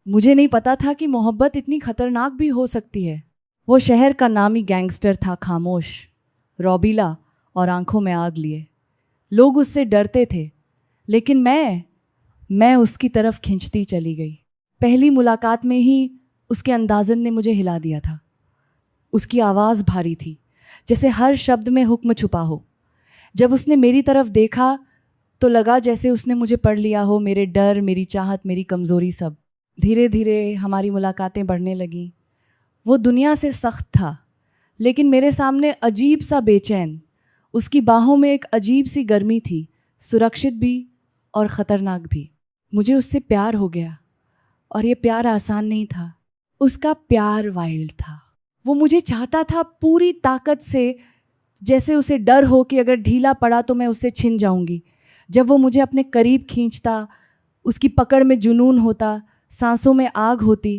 मुझे नहीं पता था कि मोहब्बत इतनी खतरनाक भी हो सकती है। वो शहर का नामी गैंगस्टर था, खामोश, रौबीला और आंखों में आग लिए। लोग उससे डरते थे, लेकिन मैं उसकी तरफ खिंचती चली गई। पहली मुलाकात में ही उसके अंदाज़न ने मुझे हिला दिया था। उसकी आवाज़ भारी थी, जैसे हर शब्द में हुक्म छुपा हो। जब उसने मेरी तरफ देखा तो लगा जैसे उसने मुझे पढ़ लिया हो, मेरे डर, मेरी चाहत, मेरी कमज़ोरी, सब। धीरे धीरे हमारी मुलाकातें बढ़ने लगीं। वो दुनिया से सख्त था, लेकिन मेरे सामने अजीब सा बेचैन। उसकी बाहों में एक अजीब सी गर्मी थी, सुरक्षित भी और ख़तरनाक भी। मुझे उससे प्यार हो गया, और ये प्यार आसान नहीं था। उसका प्यार वाइल्ड था। वो मुझे चाहता था पूरी ताकत से, जैसे उसे डर हो कि अगर ढीला पड़ा तो मैं उससे छिन जाऊंगी। जब वो मुझे अपने करीब खींचता, उसकी पकड़ में जुनून होता, सांसों में आग होती।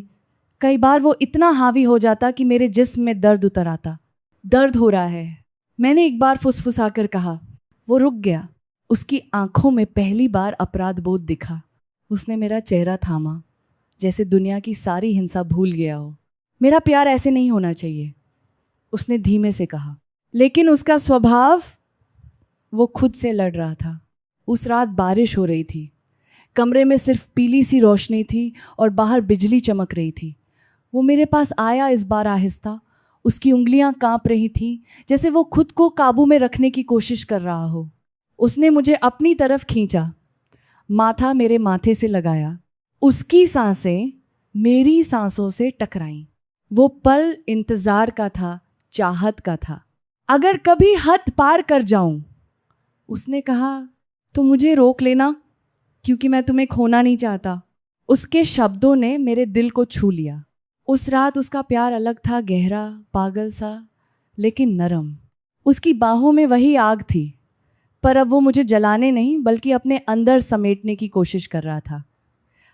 कई बार वो इतना हावी हो जाता कि मेरे जिस्म में दर्द उतर आता। दर्द हो रहा है, मैंने एक बार फुसफुसाकर कहा। वो रुक गया। उसकी आंखों में पहली बार अपराध बोध दिखा। उसने मेरा चेहरा थामा, जैसे दुनिया की सारी हिंसा भूल गया हो। मेरा प्यार ऐसे नहीं होना चाहिए, उसने धीमे से कहा। लेकिन उसका स्वभाव, वो खुद से लड़ रहा था। उस रात बारिश हो रही थी। कमरे में सिर्फ पीली सी रोशनी थी और बाहर बिजली चमक रही थी। वो मेरे पास आया, इस बार आहिस्ता। उसकी उंगलियां कांप रही थीं, जैसे वो खुद को काबू में रखने की कोशिश कर रहा हो। उसने मुझे अपनी तरफ खींचा, माथा मेरे माथे से लगाया। उसकी सांसें मेरी सांसों से टकराईं। वो पल इंतजार का था, चाहत का था। अगर कभी हद पार कर जाऊं, उसने कहा, तो मुझे रोक लेना, क्योंकि मैं तुम्हें खोना नहीं चाहता। उसके शब्दों ने मेरे दिल को छू लिया। उस रात उसका प्यार अलग था, गहरा, पागल सा, लेकिन नरम। उसकी बाहों में वही आग थी, पर अब वो मुझे जलाने नहीं बल्कि अपने अंदर समेटने की कोशिश कर रहा था।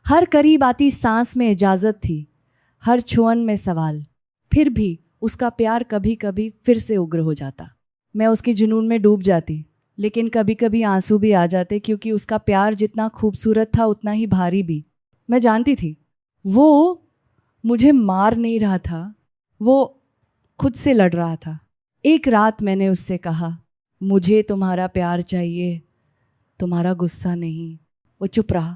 हर करीब आती सांस में इजाज़त थी, हर छुअन में सवाल। फिर भी उसका प्यार कभी कभी फिर से उग्र हो जाता। मैं उसके जुनून में डूब जाती, लेकिन कभी कभी आंसू भी आ जाते, क्योंकि उसका प्यार जितना खूबसूरत था उतना ही भारी भी। मैं जानती थी वो मुझे मार नहीं रहा था, वो खुद से लड़ रहा था। एक रात मैंने उससे कहा, मुझे तुम्हारा प्यार चाहिए, तुम्हारा गुस्सा नहीं। वो चुप रहा।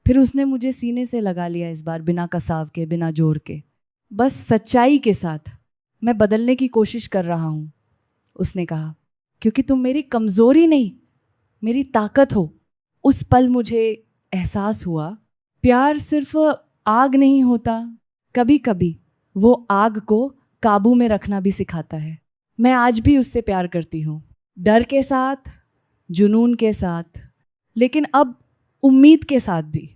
फिर उसने मुझे सीने से लगा लिया, इस बार बिना कसाव के, बिना जोर के, बस सच्चाई के साथ। मैं बदलने की कोशिश कर रहा हूँ, उसने कहा, क्योंकि तुम मेरी कमज़ोरी नहीं, मेरी ताकत हो। उस पल मुझे एहसास हुआ, प्यार सिर्फ आग नहीं होता, कभी कभी वो आग को काबू में रखना भी सिखाता है। मैं आज भी उससे प्यार करती हूँ, डर के साथ, जुनून के साथ, लेकिन अब उम्मीद के साथ भी।